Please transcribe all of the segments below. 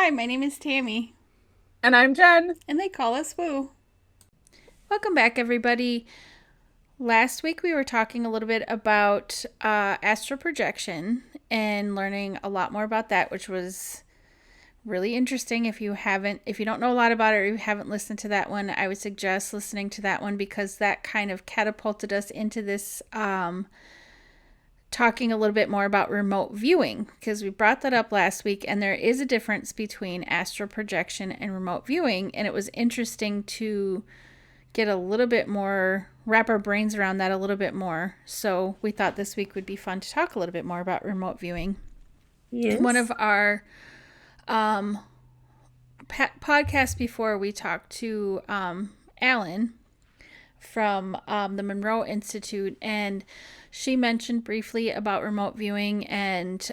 Hi, my name is Tammy, And I'm Jen. and they call us Woo. Welcome back, everybody. Last week we were talking a little bit about astral projection and learning a lot more about that, which was really interesting. If you don't know a lot about it or you haven't listened to that one, I would suggest listening to that one because that kind of catapulted us into this talking a little bit more about remote viewing because we brought that up last week, and there is a difference between astral projection and remote viewing, and it was interesting to get a little bit more, wrap our brains around that a little bit more. So we thought this week would be fun to talk a little bit more about remote viewing. One Yes. of our um, podcasts before, we talked to Alan from the Monroe Institute, and she mentioned briefly about remote viewing and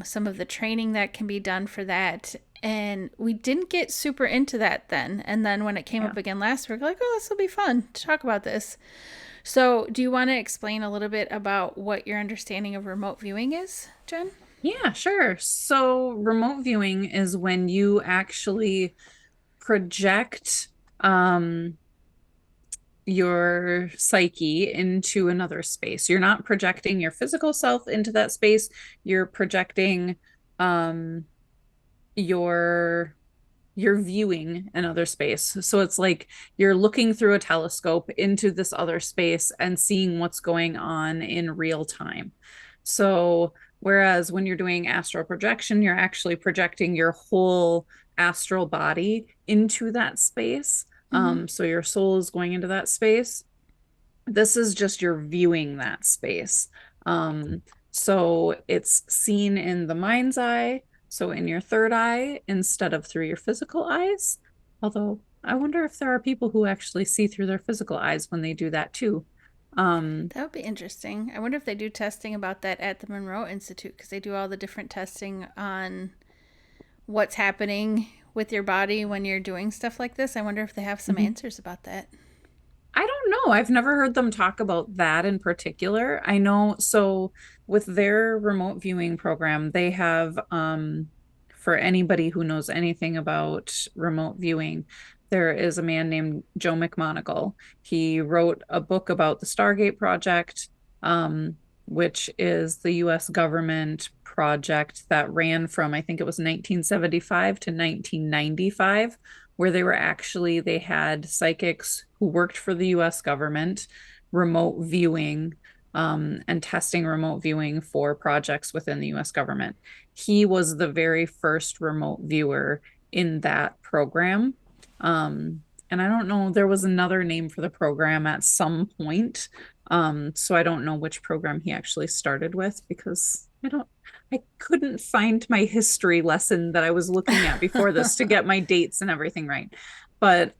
some of the training that can be done for that. And we didn't get super into that then. And then when it came Yeah. up again last week, like, oh, this will be fun to talk about this. So, do you want to explain a little bit about what your understanding of remote viewing is, Jen? Yeah, sure. So remote viewing is when you actually project um your psyche into another space. You're not projecting your physical self into that space. You're projecting um your you're viewing another space. So it's like you're looking through a telescope into this other space and seeing what's going on in real time. So, whereas when you're doing astral projection, you're actually projecting your whole astral body into that space. Mm-hmm. So your soul is going into that space. This is just your viewing that space. Um, so it's seen in the mind's eye, so in your third eye instead of through your physical eyes. Although I wonder if there are people who actually see through their physical eyes when they do that too. Um, That would be interesting. I wonder if they do testing about that at the Monroe Institute because they do all the different testing on what's happening with your body when you're doing stuff like this. I wonder if they have some mhm. answers about that. I don't know. I've never heard them talk about that in particular. I know, so with their remote viewing program, they have for anybody who knows anything about remote viewing, there is a man named Joe McMoneagle. He wrote a book about the Stargate project, um, which is the US government project that ran from, I think it was 1975 to 1995, where they had psychics who worked for the US government remote viewing and testing remote viewing for projects within the US government. He was the very first remote viewer in that program. And I don't know, there was another name for the program at some point. So I don't know which program he actually started with because I couldn't find my history lesson that I was looking at before this to get my dates and everything right. But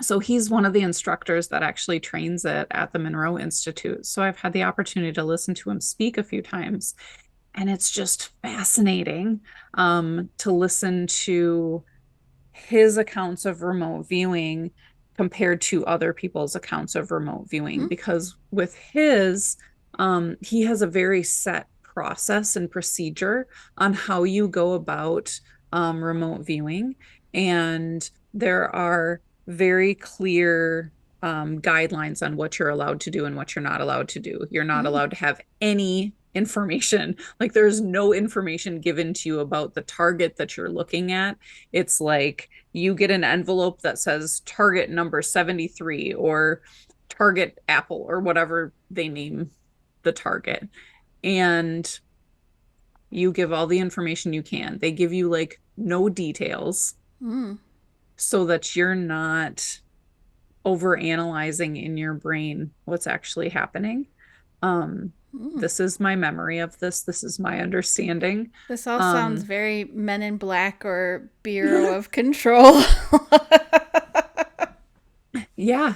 so he's one of the instructors that actually trains it at the Monroe Institute. So I've had the opportunity to listen to him speak a few times, and it's just fascinating to listen to his accounts of remote viewing compared to other people's accounts of remote viewing, Hmm? because with his he has a very set process and procedure on how you go about remote viewing, and there are very clear guidelines on what you're allowed to do and what you're not allowed to do. You're not Hmm. allowed to have any information, like there's no information given to you about the target that you're looking at. It's like you get an envelope that says target number 73 or target apple or whatever they name the target. And you give all the information you can. They give you like no details Hmm. so that you're not over analyzing in your brain what's actually happening. Um, Hmm. this is my memory of this. This is my understanding. This all sounds Um, very Men in Black or Bureau of Control. yeah.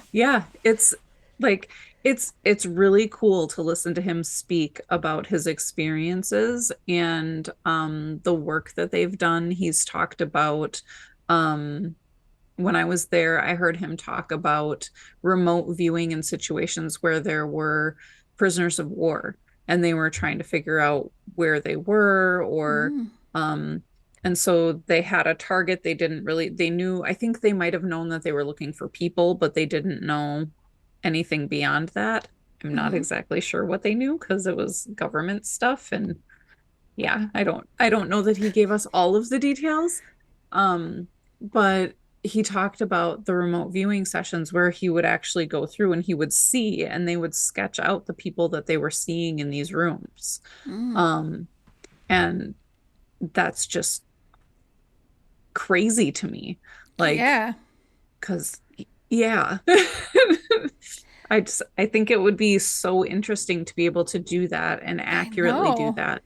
Like it's really cool to listen to him speak about his experiences and the work that they've done. He's talked about when I was there, I heard him talk about remote viewing in situations where there were prisoners of war and they were trying to figure out where they were or Hmm. um And so they had a target. They knew, I think they might have known that they were looking for people, but they didn't know anything beyond that. I'm not Mm-hmm. exactly sure what they knew because it was government stuff. And yeah, I don't know that he gave us all of the details. Um, but he talked about the remote viewing sessions where he would actually go through and he would see and they would sketch out the people that they were seeing in these rooms. Mm. Um, and that's just crazy to me. Like, Yeah, because yeah. I think it would be so interesting to be able to do that and I accurately do know. that.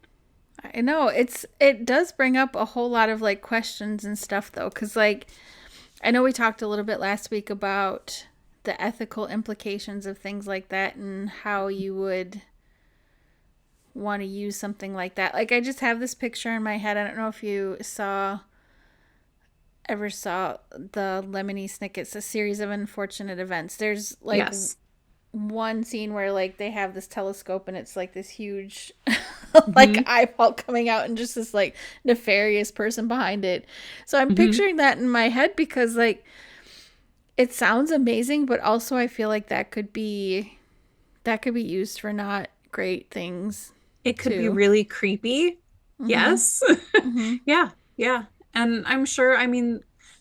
I know. It does bring up a whole lot of like questions and stuff though, because like I know we talked a little bit last week about the ethical implications of things like that and how you would want to use something like that. Like I just have this picture in my head. I don't know if you ever saw the Lemony Snicket's A Series of Unfortunate Events. There's like Yes. one scene where like they have this telescope and it's like this huge like Hmm. eyeball coming out and just this like nefarious person behind it. So I'm Hmm. picturing that in my head because like it sounds amazing, but also I feel like that could be used for not great things It could be too. really creepy. Mhm. Yes. Mhm. Yeah, yeah. And I'm sure, I mean,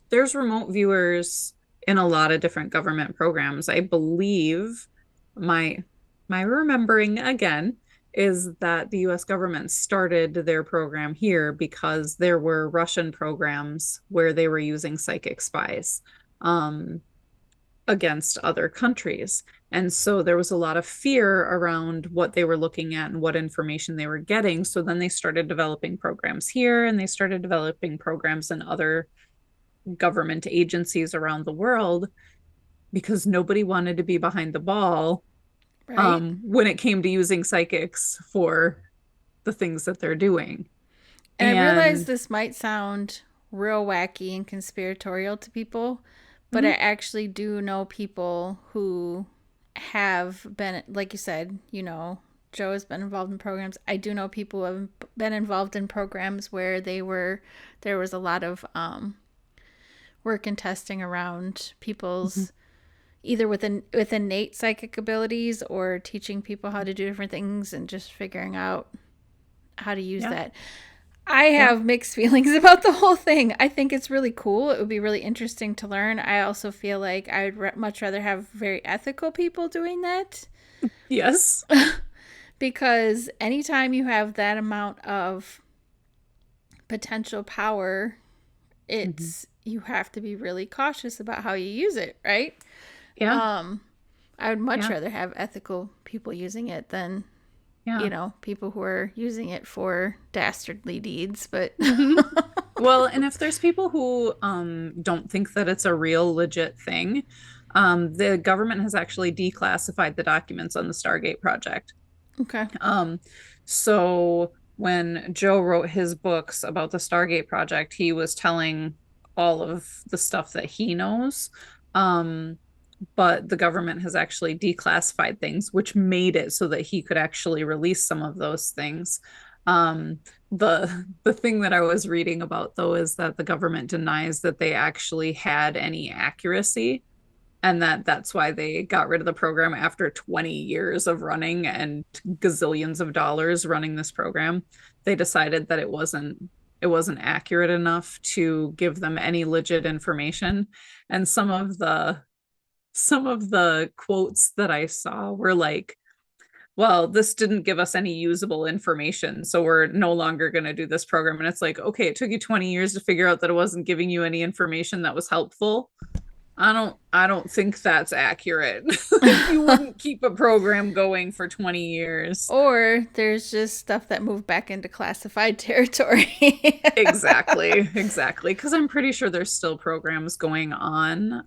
there's remote viewers in a lot of different government programs. I believe my my remembering again is that the US government started their program here because there were Russian programs where they were using psychic spies. Um, against other countries. And so there was a lot of fear around what they were looking at and what information they were getting. So then they started developing programs here and they started developing programs in other government agencies around the world because nobody wanted to be behind the ball Right? when it came to using psychics for the things that they're doing. And I realize And this might sound real wacky and conspiratorial to people, but I mhm, actually do know people who have been, like you said, Joe has been involved in programs. I do know people who have been involved in programs where there was a lot of work and testing around mhm, people's either with innate psychic abilities or teaching people how to do different things and just figuring out how to use yeah, that. I yeah, have mixed feelings about the whole thing. I think it's really cool. It would be really interesting to learn. I also feel like I would much rather have very ethical people doing that yes, because anytime you have that amount of potential power, mhm, it's you have to be really cautious about how you use it, right? yeah, Um I would much yeah, rather have ethical people using it than, yeah. people who are using it for dastardly deeds, but Hmm. Well, and if there's people who don't think that it's a real legit thing, the government has actually declassified the documents on the Stargate project. okay. Um, so when Joe wrote his books about the Stargate project, he was telling all of the stuff that he knows. Um, but the government has actually declassified things, which made it so that he could actually release some of those things. Um, the thing that I was reading about though is that the government denies that they actually had any accuracy and that's why they got rid of the program after 20 years of running and gazillions of dollars running this program. They decided that it wasn't accurate enough to give them any legit information and some of the quotes that I saw were like, well, this didn't give us any usable information, so we're no longer going to do this program. And it's like, okay, it took you 20 years to figure out that it wasn't giving you any information that was helpful. I don't think that's accurate. Like you wouldn't keep a program going for 20 years. Or there's just stuff that moved back into classified territory. Exactly, exactly. Because I'm pretty sure there's still programs going on.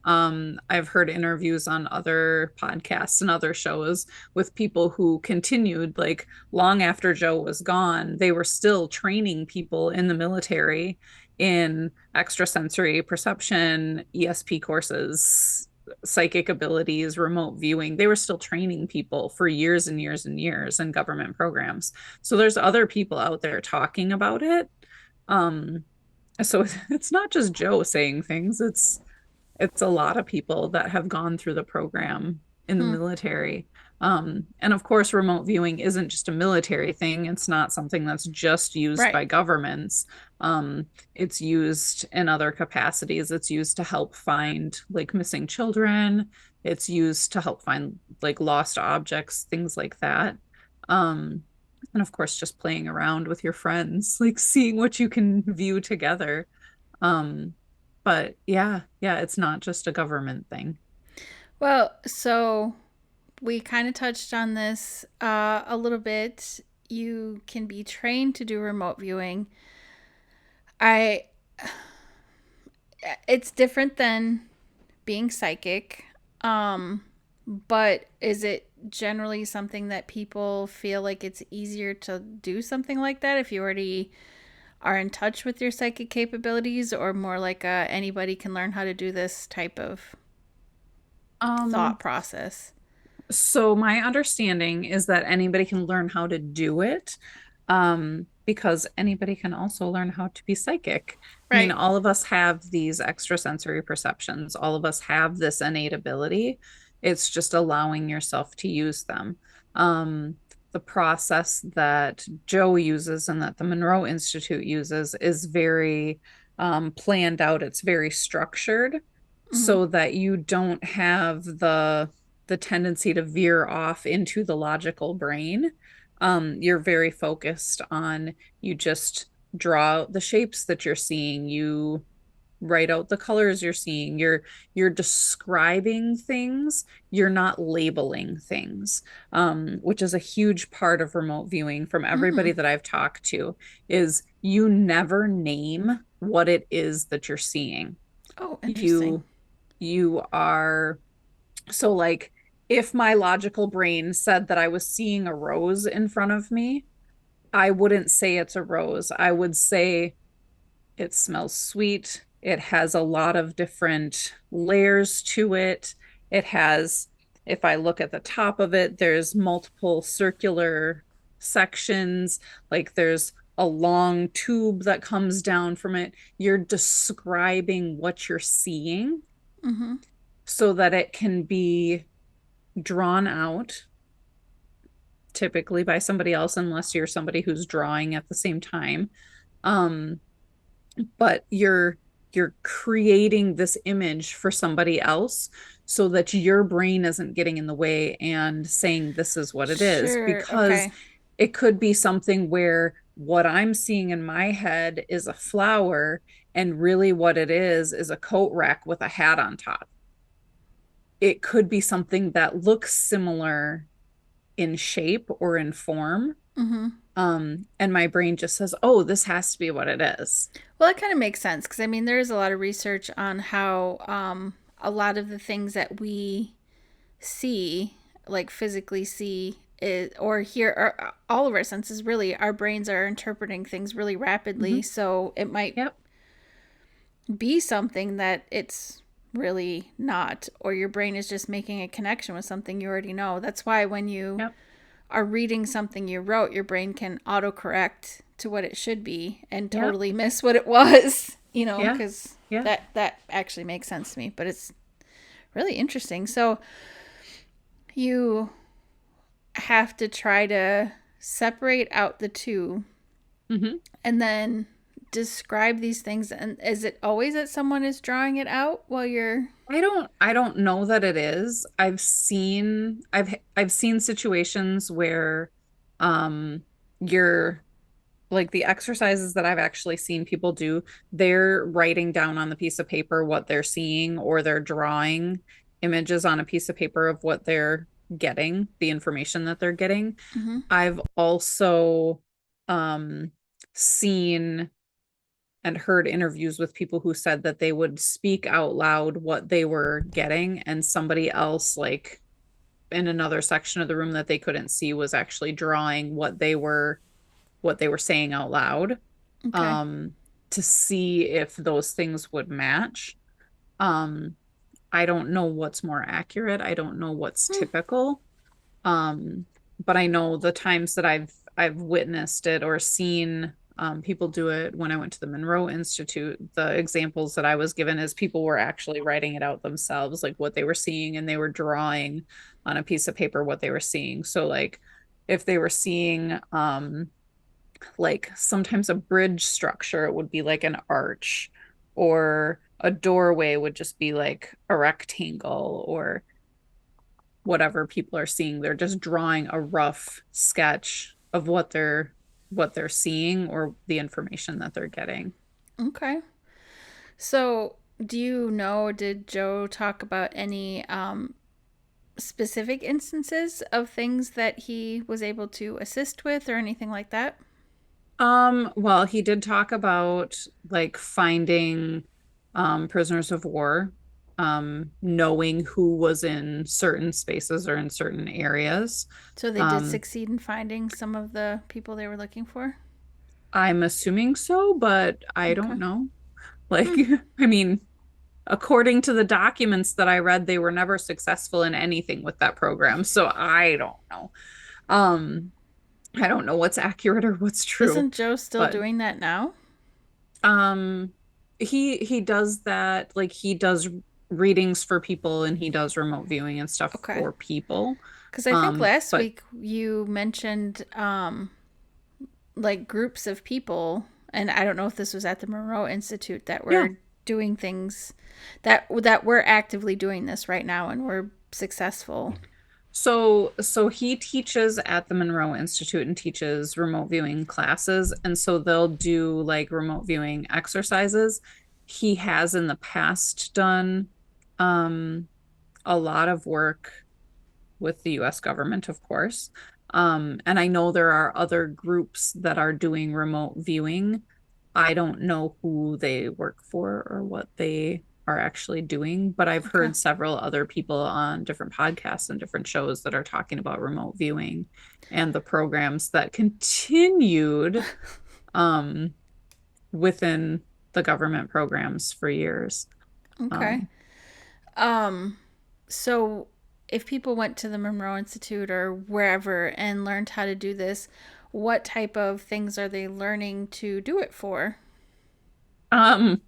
I've heard interviews on other podcasts and other shows with people who continued, like long after Joe was gone, they were still training people in the military in extrasensory perception, ESP courses, psychic abilities, remote viewing. They were still training people for years and years and years in government programs. So there's other people out there talking about it. Um, So it's not just Joe saying things, it's a lot of people that have gone through the program in the Hmm. military. And of course, remote viewing isn't just a military thing. It's not something that's just used Right. by governments. It's used in other capacities. It's used to help find like missing children. It's used to help find like lost objects, things like that. Um, and of course, just playing around with your friends, like seeing what you can view together. Um, but yeah, it's not just a government thing. Well, so we kind of touched on this a little bit. You can be trained to do remote viewing. I it's different than being psychic. Um but is it generally something that people feel like it's easier to do something like that if you already are in touch with your psychic capabilities, or more like anybody can learn how to do this type of Um, thought process? so my understanding is that anybody can learn how to do it, because anybody can also learn how to be psychic. I mean, Right. all of us have these extrasensory perceptions. All of us have this innate ability. It's just allowing yourself to use them. The process that Joe uses and that the Monroe Institute uses is very planned out. It's very structured Mm-hmm. so that you don't have the tendency to veer off into the logical brain. You're very focused on, you just draw out the shapes that you're seeing, you write out the colors you're seeing, you're describing things, you're not labeling things, which is a huge part of remote viewing from Mm. everybody that I've talked to, is you never name what it is that you're seeing. Oh, interesting. You are, so like, if my logical brain said that I was seeing a rose in front of me, I wouldn't say it's a rose. I would say it smells sweet. It has a lot of different layers to it. It has, if I look at the top of it, there's multiple circular sections. Like there's a long tube that comes down from it. You're describing what you're seeing Mm-hmm. so that it can be drawn out, typically by somebody else, unless you're somebody who's drawing at the same time. Um, but you're creating this image for somebody else so that your brain isn't getting in the way and saying this is what it is, Sure. because Okay. it could be something where what I'm seeing in my head is a flower and really what it is a coat rack with a hat on top. It could be something that looks similar in shape or in form. Mm-hmm. And my brain just says, oh, this has to be what it is. Well, that kind of makes sense because I mean, there is a lot of research on how a lot of the things that we see, like physically see, or hear, or all of our senses, really, our brains are interpreting things really rapidly. Mm-hmm. So it might Yep. be something that it's really not, or your brain is just making a connection with something you already know. That's why when you Yep. are reading something you wrote, your brain can autocorrect to what it should be and Yep. totally miss what it was, Yeah. because Yeah. that actually makes sense to me. But it's really interesting. So you have to try to separate out the two Mm-hmm. and then describe these things. And is it always that someone is drawing it out while you're. I don't know that it is. I've seen situations where um you're, like, the exercises that I've actually seen people do, they're writing down on the piece of paper what they're seeing, or they're drawing images on a piece of paper of what they're getting, the information that they're getting. Mm-hmm. I've also um seen and heard interviews with people who said that they would speak out loud what they were getting, and somebody else, like in another section of the room that they couldn't see, was actually drawing what they were saying out loud, Okay. um to see if those things would match. um I don't know what's more accurate. I don't know what's Hmm. typical. um but I know the times that I've witnessed it or seen People do it when I went to the Monroe Institute. The examples that I was given is people were actually writing it out themselves, like what they were seeing, and they were drawing on a piece of paper what they were seeing. So, like, if they were seeing, like sometimes a bridge structure, it would be like an arch, or a doorway would just be like a rectangle, or whatever people are seeing. They're just drawing a rough sketch of what they're seeing or the information that they're getting. Okay. So, do you know, did Joe talk about any specific instances of things that he was able to assist with or anything like that? Well, he did talk about like finding prisoners of war, knowing who was in certain spaces or in certain areas. So, they did Um, succeed in finding some of the people they were looking for? I'm assuming so, but I Okay. don't know. Like, Hmm. I mean, according to the documents that I read, they were never successful in anything with that program. So I don't know. Um, I don't know what's accurate or what's true, Isn't Joe still but doing that now? um he does that, like he does readings for people and he does remote viewing and stuff Okay. for people. Because I think last But week you mentioned like groups of people, and I don't know if this was at the Monroe Institute that yeah. were doing things that we're actively doing this right now and we're successful. So he teaches at the Monroe Institute and teaches remote viewing classes. And so they'll do like remote viewing exercises. He has in the past done um a lot of work with the US government, of course. And I know there are other groups that are doing remote viewing. I don't know who they work for or what they are actually doing, but I've Okay. heard several other people on different podcasts and different shows that are talking about remote viewing and the programs that continued um, within the government programs for years. Okay. Um, Um so if people went to the Monroe Institute or wherever and learned how to do this, what type of things are they learning to do it for? um,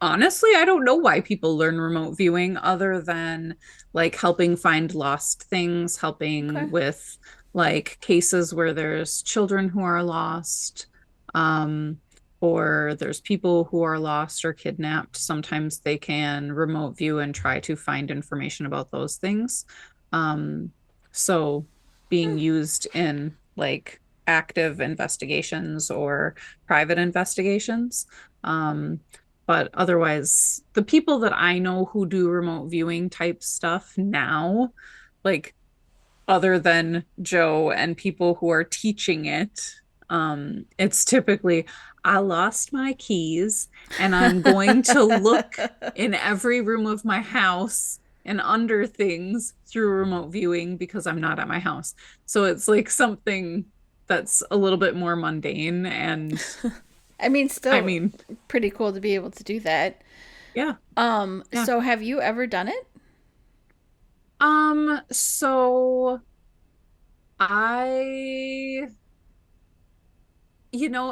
Honestly, I don't know why people learn remote viewing other than like helping find lost things, helping Okay. with like cases where there's children who are lost, um, or there's people who are lost or kidnapped. Sometimes they can remote view and try to find information about those things. Um, so being used in like active investigations or private investigations. Um, but otherwise, the people that I know who do remote viewing type stuff now, like other than Joe and people who are teaching it, it's typically, I lost my keys and I'm going to look in every room of my house and under things through remote viewing because I'm not at my house. So it's like something that's a little bit more mundane. And I mean, I still mean, pretty cool to be able to do that. yeah, yeah. So have you ever done it? So I,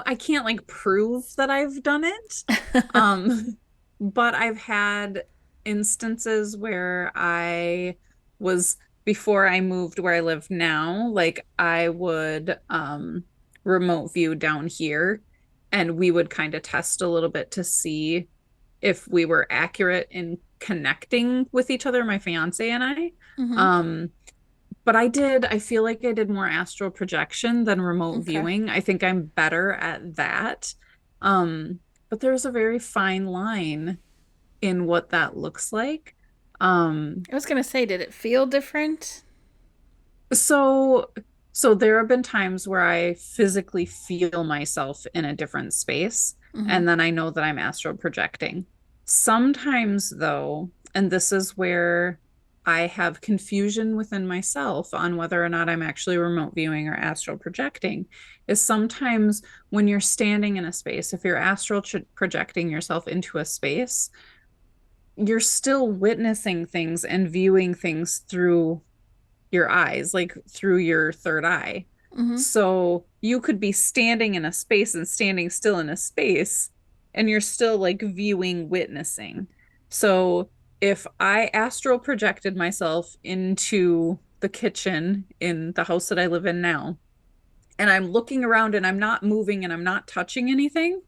I can't like prove that I've done it. Um, but I've had instances where I was before I moved where I live now, like I would remote view down here and we would kind of test a little bit to see if we were accurate in connecting with each other, my fiance and I. Mm-hmm. Um, but I feel like I did more astral projection than remote Okay. viewing. I think I'm better at that. Um, but there's a very fine line in what that looks like. Um, I was gonna say, did it feel different? so so there have been times where I physically feel myself in a different space, Mm-hmm. and then I know that I'm astral projecting. Sometimes though, and this is where I have confusion within myself on whether or not I'm actually remote viewing or astral projecting, is sometimes when you're standing in a space, if you're astral projecting yourself into a space, you're still witnessing things and viewing things through your eyes, like through your third eye. Mm-hmm. So you could be standing in a space and standing still in a space, and you're still like viewing, witnessing. So if I astral projected myself into the kitchen in the house that I live in now, and I'm looking around and I'm not moving and I'm not touching anything,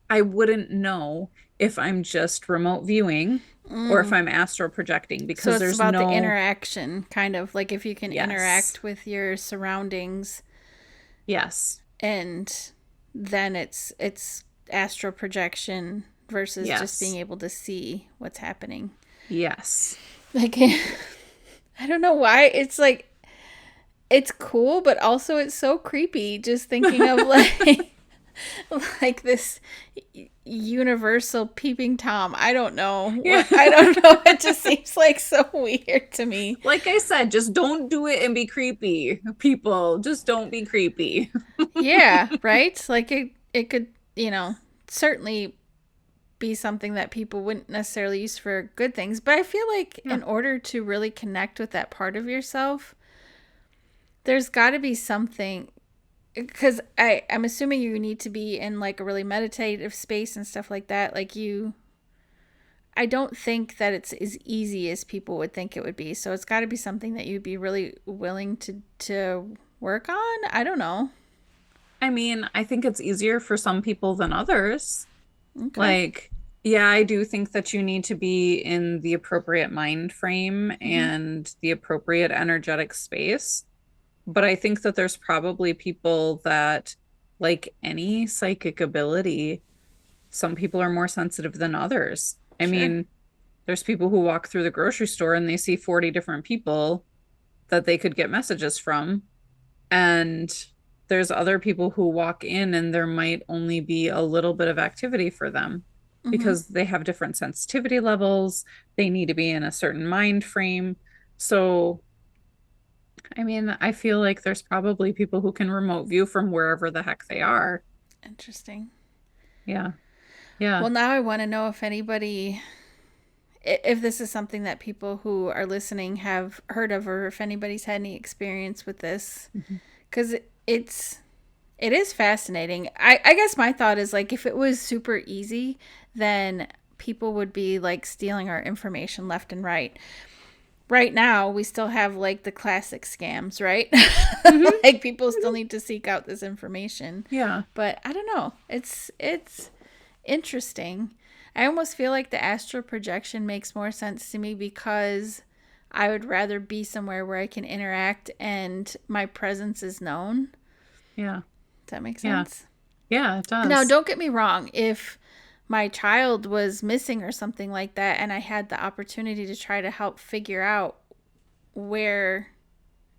I wouldn't know if I'm just remote viewing or if Mm. I'm astral projecting So because it's there's about the no, interaction, kind of like if you can yes, interact with your surroundings, yes, and then it's astral projection versus just being yes, able to see what's happening. yes. Like I don't know why it's like it's cool, but also it's so creepy just thinking of like like this universal peeping tom. I don't know Yeah. what, I don't know, it just seems like so weird to me. Like I said, just don't do it and be creepy. People, just don't be creepy. Yeah, right? Like it could, certainly be something that people wouldn't necessarily use for good things, but I feel like Yeah. in order to really connect with that part of yourself, there's got to be something, because I'm assuming you need to be in like a really meditative space and stuff like that. Like I don't think that it's as easy as people would think it would be. So it's got to be something that you'd be really willing to work on. I don't know. I mean, I think it's easier for some people than others. Okay. Like, yeah, I do think that you need to be in the appropriate mind frame Mm-hmm. and the appropriate energetic space. But I think that there's probably people that, like any psychic ability, some people are more sensitive than others. I Sure. mean, there's people who walk through the grocery store and they see 40 different people that they could get messages from. And there's other people who walk in and there might only be a little bit of activity for them Mm-hmm. because they have different sensitivity levels. They need to be in a certain mind frame. So, I mean, I feel like there's probably people who can remote view from wherever the heck they are. Interesting. Yeah. Yeah. Well, now I want to know if anybody, if this is something that people who are listening have heard of, or if anybody's had any experience with this, Mhm. because it's it is fascinating. I guess my thought is like if it was super easy, then people would be like stealing our information left and right. Right now, we still have like the classic scams, right? Mhm. Like people still Mhm. need to seek out this information. Yeah. But I don't know. It's interesting. I almost feel like the astral projection makes more sense to me because I would rather be somewhere where I can interact and my presence is known. Yeah. Does that make Yeah. sense? Yeah, it Now, does. don't get me wrong. If my child was missing or something like that and I had the opportunity to try to help figure out where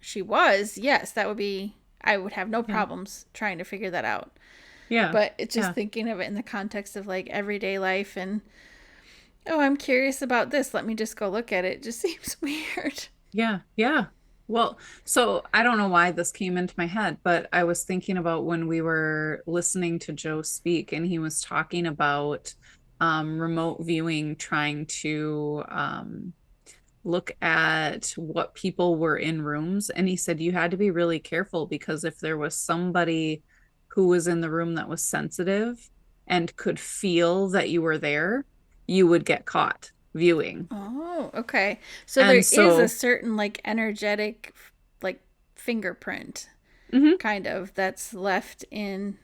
she was, yes, that would be, I would have no Yeah. problems trying to figure that out. Yeah. But it's just Yeah. thinking of it in the context of like everyday life and, oh, I'm curious about this. Let me just go look at it. It just seems weird. Yeah, yeah. Well, so I don't know why this came into my head, but I was thinking about when we were listening to Joe speak, and he was talking about remote viewing, trying to look at what people were in rooms. And he said you had to be really careful because if there was somebody who was in the room that was sensitive and could feel that you were there, you would get caught viewing. Oh, okay. So And there is a so, certain like energetic like fingerprint mhm. kind of that's left in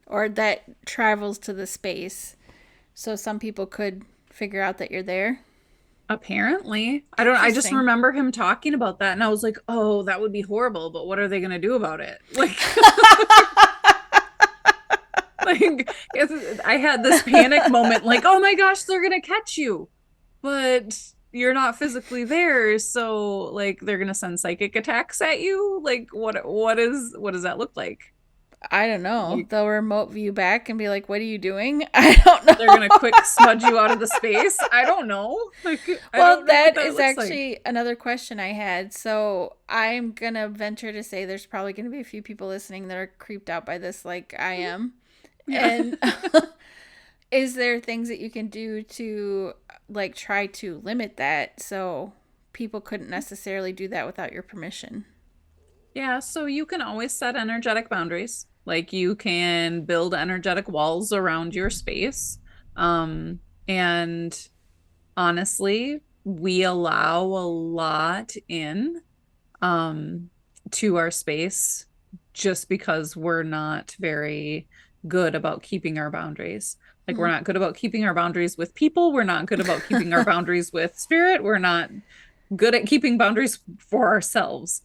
or that travels to the space. So some people could figure out that you're there. Apparently. I just Interesting. remember him talking about that and I was like, "Oh, that would be horrible, but what are they going to do about it?" Like like I had this panic moment like, "Oh my gosh, they're going to catch you." But you're not physically there, so like they're going to send psychic attacks at you? Like what does that look like? I don't know. Like They'll remote view back and be like, "What are you doing?" I don't they're going to know. quick smudge you out of the space? I don't know. Like I Well, don't know what that that is looks like. actually another question I had. So I'm gonna venture to say there's probably gonna be a few people listening that are creeped out by this, like I am. Yeah. And is there things that you can do to like try to limit that so people couldn't necessarily do that without your permission? Yeah, so you can always set energetic boundaries. Like you can build energetic walls around your space. And honestly, we allow a lot in um to our space just because we're not very good about keeping our boundaries. Like we're Hmm. not good about keeping our boundaries with people, we're not good about keeping our boundaries with spirit, we're not good at keeping boundaries for ourselves.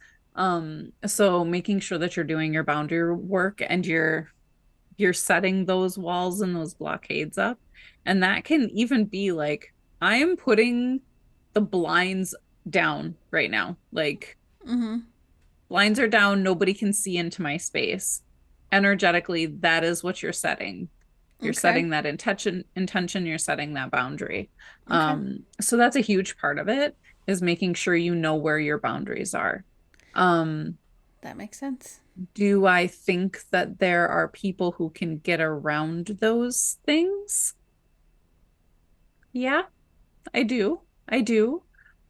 So making sure that you're doing your boundary work and you're setting those walls and those blockades up. And that can even be like, I am putting the blinds down right now. Like Hmm. blinds are down, nobody can see into my space. Energetically, that is what you're setting. You're Okay. setting that intention, you're setting that boundary. Okay. So that's a huge part of it is making sure you know where your boundaries are. Um, That makes sense. do I think that there are people who can get around those things? Yeah, I do. I do.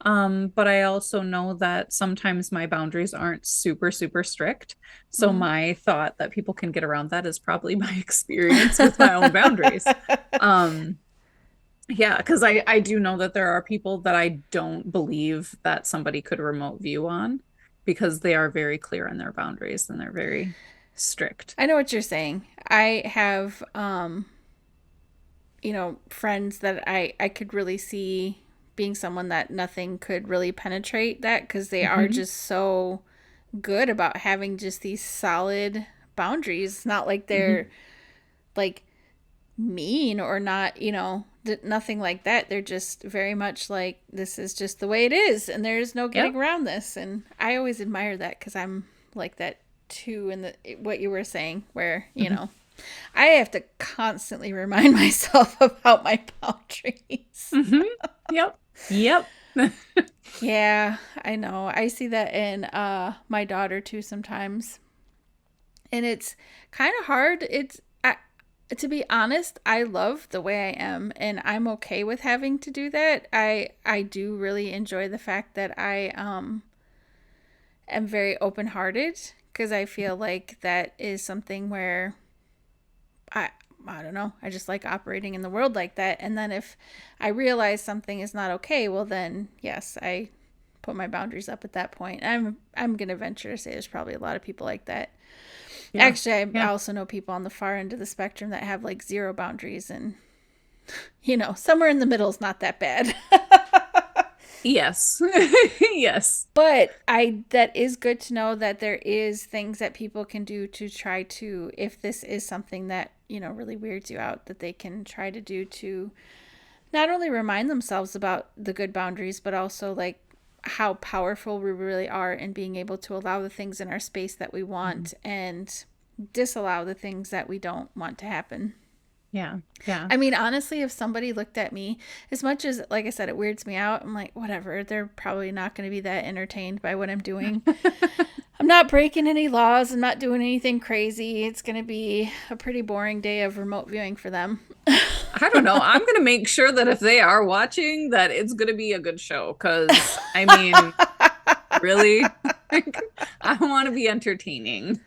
But I also know that sometimes my boundaries aren't super, super strict. So Hmm. my thought that people can get around that is probably my experience with my own boundaries. Um, yeah, because I do know that there are people that I don't believe that somebody could remote view on because they are very clear in their boundaries and they're very strict. I know what you're saying. I have, friends that I could really see being someone that nothing could really penetrate that because they are Hmm. just so good about having just these solid boundaries. It's not like Hmm. they're like mean or not, nothing like that. They're just very much like, this is just the way it is, and there's no getting Yep. around this. And I always admire that because I'm like that too. In the what you were saying, where Hmm. I have to constantly remind myself about my boundaries. Hmm. Yep. Yep. Yeah, I know. I see that in my daughter too sometimes. And it's kind of hard. To be honest, I love the way I am and I'm okay with having to do that. I do really enjoy the fact that I am very open-hearted because I feel like that is something where I I don't know. I just like operating in the world like that. And then if I realize something is not okay, well then yes, I put my boundaries up at that point. I'm gonna venture to say there's probably a lot of people like that. Yeah. Actually, I Yeah. also know people on the far end of the spectrum that have like zero boundaries, and somewhere in the middle is not that bad. Yes. Yes. But I that is good to know that there is things that people can do to try to, if this is something that really weirds you out, that they can try to do to not only remind themselves about the good boundaries, but also like how powerful we really are in being able to allow the things in our space that we Mhm. want and disallow the things that we don't want to happen. Yeah. Yeah. I mean, honestly, if somebody looked at me, as much as, like I said, it weirds me out, I'm like, whatever. They're probably not going to be that entertained by what I'm doing. I'm not breaking any laws. I'm not doing anything crazy. It's going to be a pretty boring day of remote viewing for them. I don't know. I'm gonna make sure that if they are watching, that it's gonna be a good show. Because I mean, really, I want to be entertaining.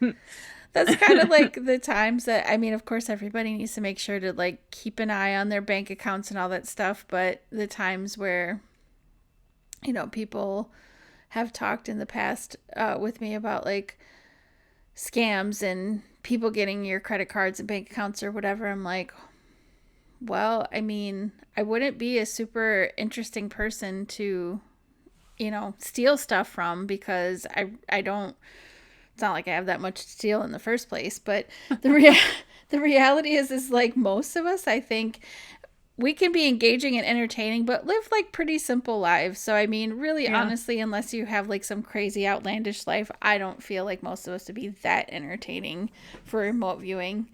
That's kind of like the times that, I mean, of course, everybody needs to make sure to like keep an eye on their bank accounts and all that stuff. But the times where, people have talked in the past with me about like scams and people getting your credit cards and bank accounts or whatever, I'm like, well, I mean, I wouldn't be a super interesting person to, steal stuff from because I don't, it's not like I have that much to steal in the first place, but the reality is like most of us, I think, we can be engaging and entertaining, but live like pretty simple lives. So, I mean, really, Yeah. honestly, unless you have like some crazy outlandish life, I don't feel like most of us to be that entertaining for remote viewing.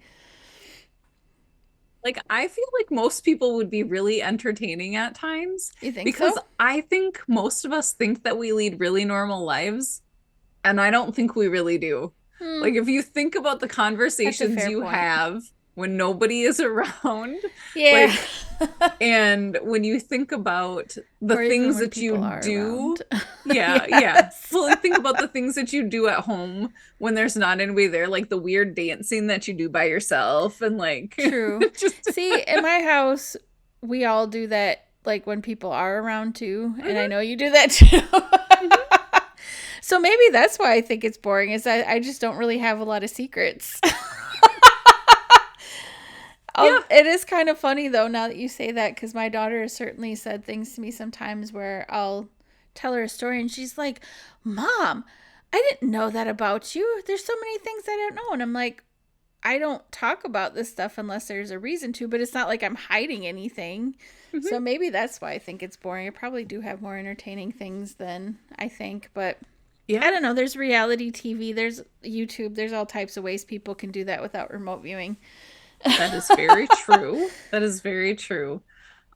Like I feel like most people would be really entertaining at times You think because so? I think most of us think that we lead really normal lives, and I don't think we really do. Hmm, Like if you think about the that's a conversations fair you point. have when nobody is around. Yeah. Like, and when you think about the Or even things when that you people are do, around. yeah, yeah. Yes. Well, like think about the things that you do at home when there's not anybody there, like the weird dancing that you do by yourself and like True. just See, in my house, we all do that like when people are around too, and I Mhm, know you do that too. mhm. So maybe that's why I think it's boring is I just don't really have a lot of secrets. Yeah. It is kind of funny though now that you say that because my daughter has certainly said things to me sometimes where I'll tell her a story and she's like, "Mom, I didn't know that about you. There's so many things I don't know." And I'm like, I don't talk about this stuff unless there's a reason to, but it's not like I'm hiding anything. So Mhm. maybe that's why I think it's boring. I probably do have more entertaining things than I think, but I Yeah. don't know. There's reality TV, there's YouTube, there's all types of ways people can do that without remote viewing. That is very true. That is very true.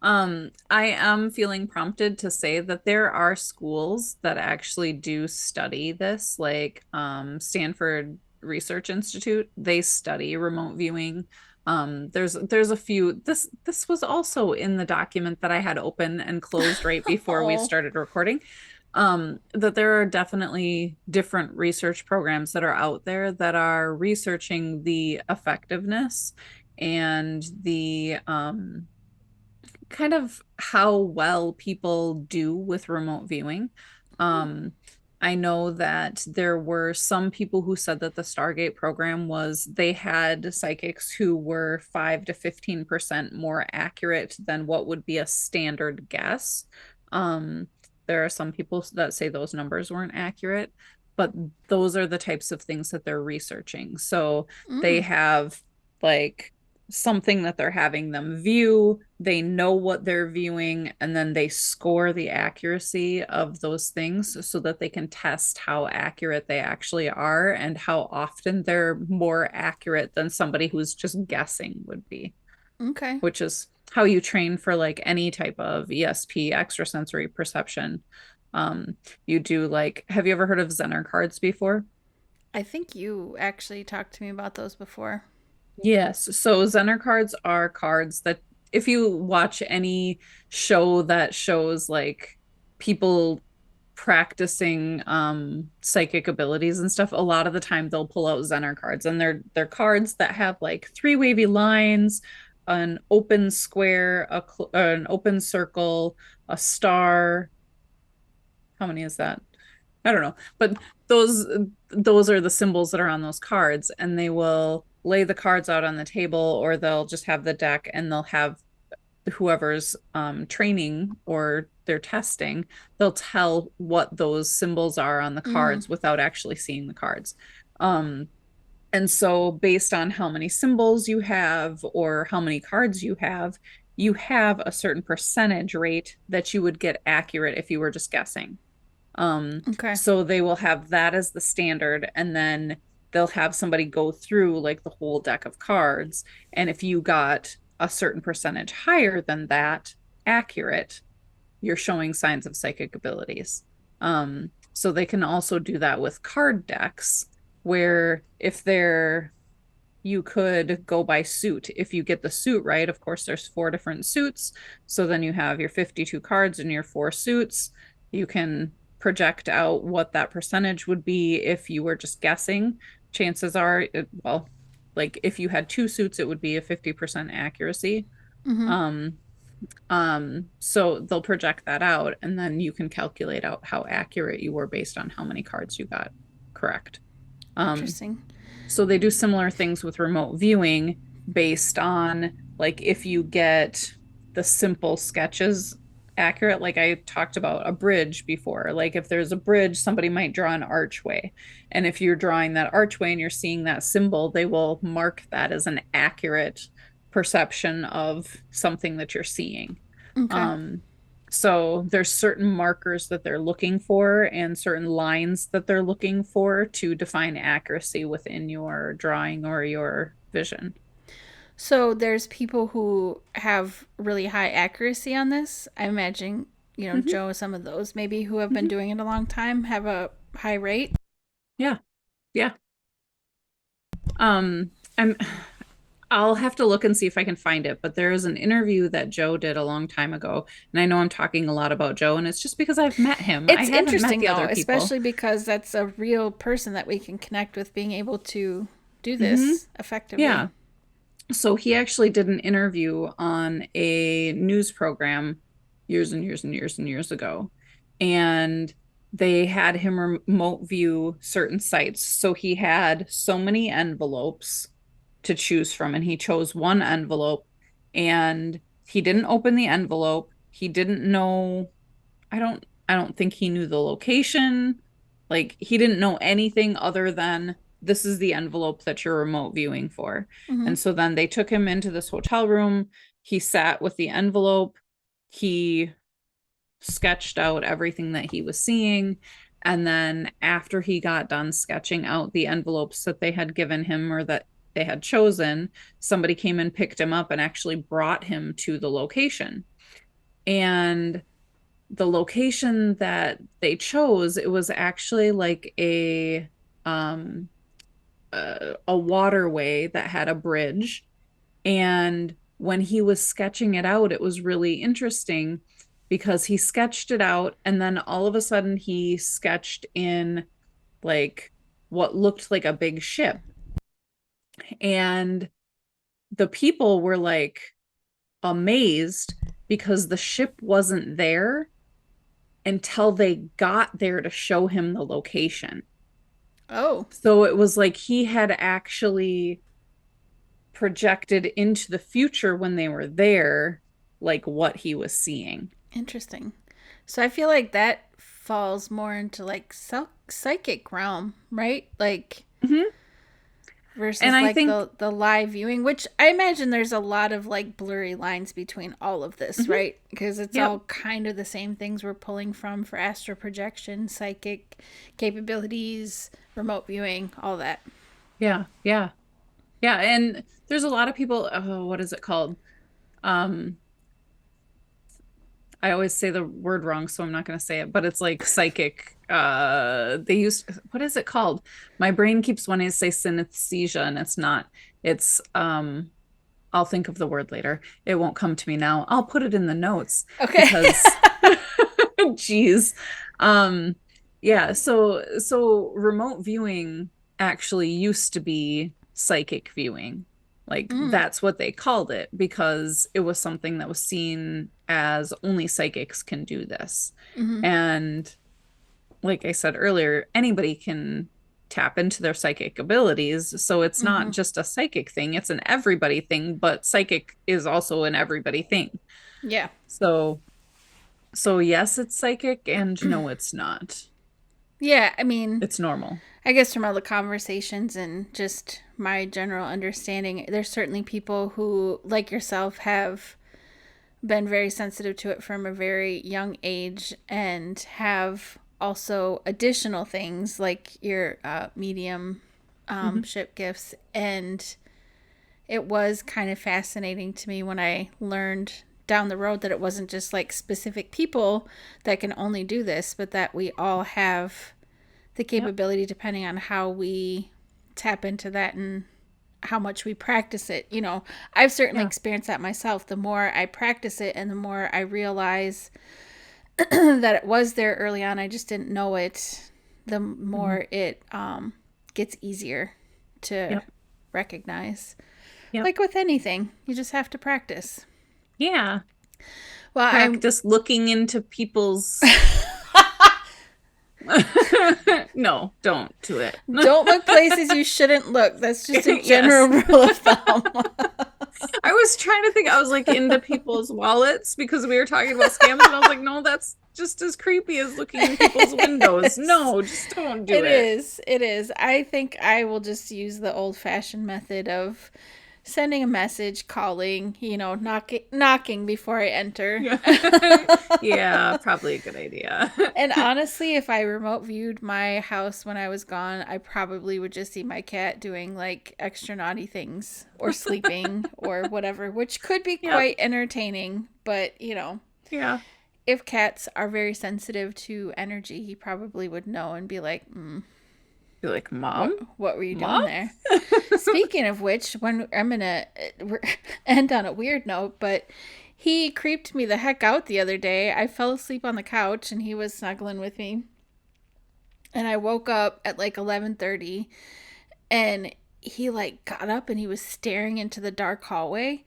I am feeling prompted to say that there are schools that actually do study this, like Stanford Research Institute. They study remote viewing. There's a few. This was also in the document that I had open and closed right before we Oh. started recording. That there are definitely different research programs that are out there that are researching the effectiveness and the kind of how well people do with remote viewing. Oh. Um, I know that there were some people who said that the Stargate program was they had psychics who were 5 to 15% more accurate than what would be a standard guess. Um, there are some people that say those numbers weren't accurate, but those are the types of things that they're researching. So they Mm. have like something that they're having them view. They know what they're viewing, and then they score the accuracy of those things so that they can test how accurate they actually are and how often they're more accurate than somebody who's just guessing would be, Okay. which is how you train for like any type of ESP, extrasensory perception. Um, you do like, have you ever heard of Zener cards before? I think you actually talked to me about those before. Yes. So Zener cards are cards that if you watch any show that shows like people practicing psychic abilities and stuff, a lot of the time they'll pull out Zener cards and they're cards that have like three wavy lines, an open square, an open circle, a star. How many is that? I don't know. But those those are the symbols that are on those cards, and they will lay the cards out on the table, or they'll just have the deck and they'll have whoever's training or they're testing, they'll tell what those symbols are on the Mm. cards without actually seeing the cards. Um, and so based on how many symbols you have or how many cards you have a certain percentage rate that you would get accurate if you were just guessing. Um, Okay. so they will have that as the standard, and then they'll have somebody go through like the whole deck of cards. And if you got a certain percentage higher than that accurate, you're showing signs of psychic abilities. So they can also do that with card decks, where if they're you could go by suit. If you get the suit right, of course, there's four different suits. So then you have your 52 cards and your four suits. You can project out what that percentage would be if you were just guessing. Chances are, well, like if you had two suits, it would be a 50% accuracy. Mm-hmm. Um, so they'll project that out and then you can calculate out how accurate you were based on how many cards you got correct. Um, Interesting. so they do similar things with remote viewing based on like if you get the simple sketches accurate, like I talked about a bridge before. Like if there's a bridge, somebody might draw an archway. And if you're drawing that archway and you're seeing that symbol, they will mark that as an accurate perception of something that you're seeing. Okay. Um, so there's certain markers that they're looking for and certain lines that they're looking for to define accuracy within your drawing or your vision. So there's people who have really high accuracy on this. I imagine, Mm-hmm, Joe, some of those maybe who have been mm-hmm. doing it a long time have a high rate. Yeah, yeah. Um, I'm I'll have to look and see if I can find it, but there is an interview that Joe did a long time ago. And I know I'm talking a lot about Joe, and it's just because I've met him. I It's haven't met interesting the though, other people. especially because that's a real person that we can connect with, being able to do Hmm. this effectively. Yeah. So he actually did an interview on a news program years and years and years and years ago. And they had him remote view certain sites. So he had so many envelopes to choose from, and he chose one envelope and he didn't open the envelope. He didn't know, I don't think he knew the location. Like he didn't know anything other than this is the envelope that you're remote viewing for. Mm-hmm. And so then they took him into this hotel room. He sat with the envelope. He sketched out everything that he was seeing. And then after he got done sketching out the envelopes that they had given him or that they had chosen, somebody came and picked him up and actually brought him to the location. And the location that they chose, it was actually like um a waterway that had a bridge. And when he was sketching it out, it was really interesting because he sketched it out and then all of a sudden he sketched in like what looked like a big ship. And the people were like amazed because the ship wasn't there until they got there to show him the location. Oh, So it was like he had actually projected into the future when they were there, like what he was seeing. interesting. So I feel like that falls more into like psychic realm, right? Like Mm-hmm. And versus I like think, the live viewing, which I imagine there's a lot of like blurry lines between all of this, mhm, right? Because it's yep, all kind of the same things we're pulling from for astral projection, psychic capabilities, remote viewing, all that. yeah, yeah, yeah. And there's a lot of people, oh, what is it called? Um, I always say the word wrong, so I'm not going to say it, but it's like psychic. They use, what is it called? My brain keeps wanting to say synesthesia, and it's not. It's I'll think of the word later. It won't come to me now. I'll put it in the notes Okay. because geez. Um yeah, so remote viewing actually used to be psychic viewing. Like Mm, that's what they called it because it was something that was seen as only psychics can do this. mm-hmm, And like I said earlier, anybody can tap into their psychic abilities. So it's not mm-hmm. just a psychic thing, it's an everybody thing, but psychic is also an everybody thing. Yeah. So yes, it's psychic and no, it's not. Yeah. I mean, It's normal. I guess from all the conversations and just my general understanding, there's certainly people who, like yourself, have been very sensitive to it from a very young age and have also additional things like your medium Hmm. ship gifts. And it was kind of fascinating to me when I learned down the road that it wasn't just like specific people that can only do this, but that we all have the Yep. capability depending on how we tap into that and how much we practice it. You know, I've certainly Yeah. experienced that myself. The more I practice it and the more I realize that it was there early on, I just didn't know it, the Hmm. more it gets easier to Yep. recognize. Yep. Like with anything, you just have to practice. Yeah. Well, I'm. Practice looking into people's no, don't do it. Don't look places you shouldn't look. That's just a general Yes. rule of thumb. I was trying to think, I was like into people's wallets because we were talking about scams, and I was like, no, that's just as creepy as looking in people's windows. No, just don't do It it. is. It is. I think I will just use the old fashioned method of sending a message, calling, knocking before I enter. Yeah. Yeah, probably a good idea. And honestly, if I remote viewed my house when I was gone, I probably would just see my cat doing like extra naughty things or sleeping or whatever, which could be Yep. quite entertaining. But, Yeah. if cats are very sensitive to energy, he probably would know and be like, You're like, What Mom? what were you Mom? doing there? Speaking of which, when I'm gonna end on a weird note, but he creeped me the heck out the other day. I fell asleep on the couch and he was snuggling with me, and I woke up at like 11:30, and he like got up and he was staring into the dark hallway,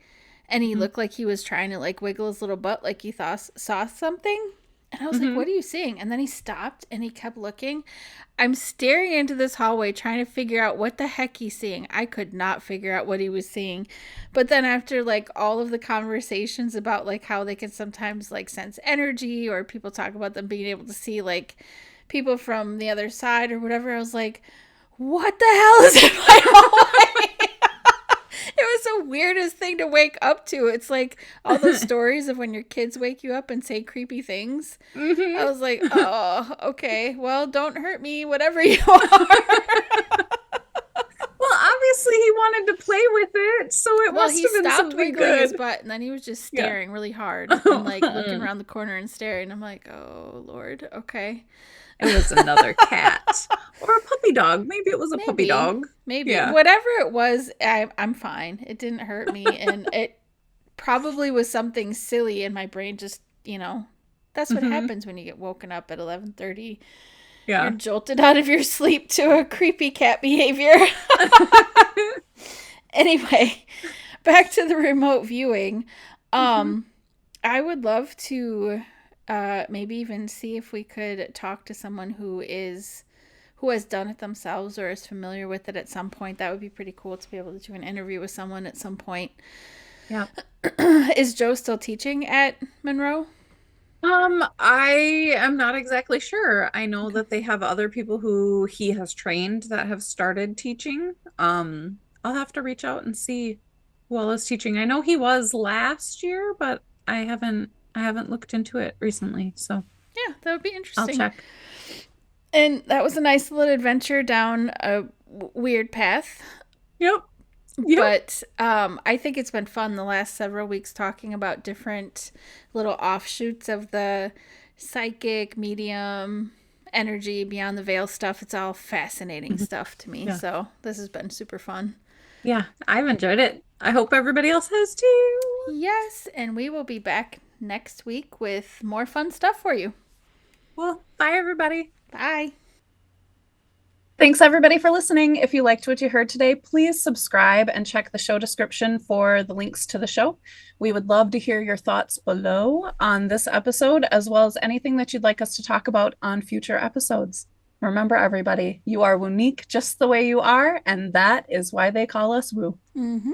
and he looked like he was trying to like wiggle his little butt like he thought saw something. And I was like, Mm-hmm. "What are you seeing?" And then he stopped and he kept looking. I'm staring into this hallway trying to figure out what the heck he's seeing. I could not figure out what he was seeing. But then after like all of the conversations about like how they can sometimes like sense energy, or people talk about them being able to see like people from the other side or whatever, I was like, what the hell is in my hallway? It was the weirdest thing to wake up to. It's like all those stories of when your kids wake you up and say creepy things. I Mm-hmm. was like, oh, okay. Well, don't hurt me, whatever you are. Well, obviously he wanted to play with it, so it Well, must he have been stopped something wiggling his good. butt, and then he was just Yeah. staring really hard and like looking around the corner and staring. I'm like, oh, Lord. Okay. It was another cat or a puppy dog. Maybe it was a puppy Maybe. dog. Maybe. Yeah. Whatever it was, I'm fine. It didn't hurt me. And it probably was something silly, and my brain just, that's what Hmm. happens when you get woken up at 11:30. You're Yeah. jolted out of your sleep to a creepy cat behavior. Anyway, back to the remote viewing. Hmm. Um, I would love to maybe even see if we could talk to someone who has done it themselves or is familiar with it at some point. That would be pretty cool to be able to do an interview with someone at some point. Yeah. Is Joe still teaching at Monroe? I am not exactly sure. I know Okay. that they have other people who he has trained that have started teaching. I'll have to reach out and see who all is teaching. I know he was last year, but I haven't looked into it recently, so Yeah, that would be I'll interesting. check. And that was a nice little adventure down a weird path. Yep. Yep. But I think it's been fun the last several weeks talking about different little offshoots of the psychic, medium, energy, beyond the veil stuff. It's all fascinating Mhm. stuff to me. Yeah. So this has been super fun. Yeah, I've enjoyed it. I hope everybody else has too. Yes, and we will be back next week with more fun stuff for you. Well, bye everybody. Bye. Thanks everybody for listening. If you liked what you heard today, please subscribe and check the show description for the links to the show. We would love to hear your thoughts below on this episode, as well as anything that you'd like us to talk about on future episodes. Remember, everybody, you are unique just the way you are, and that is why they call us Woo. Mm-hmm.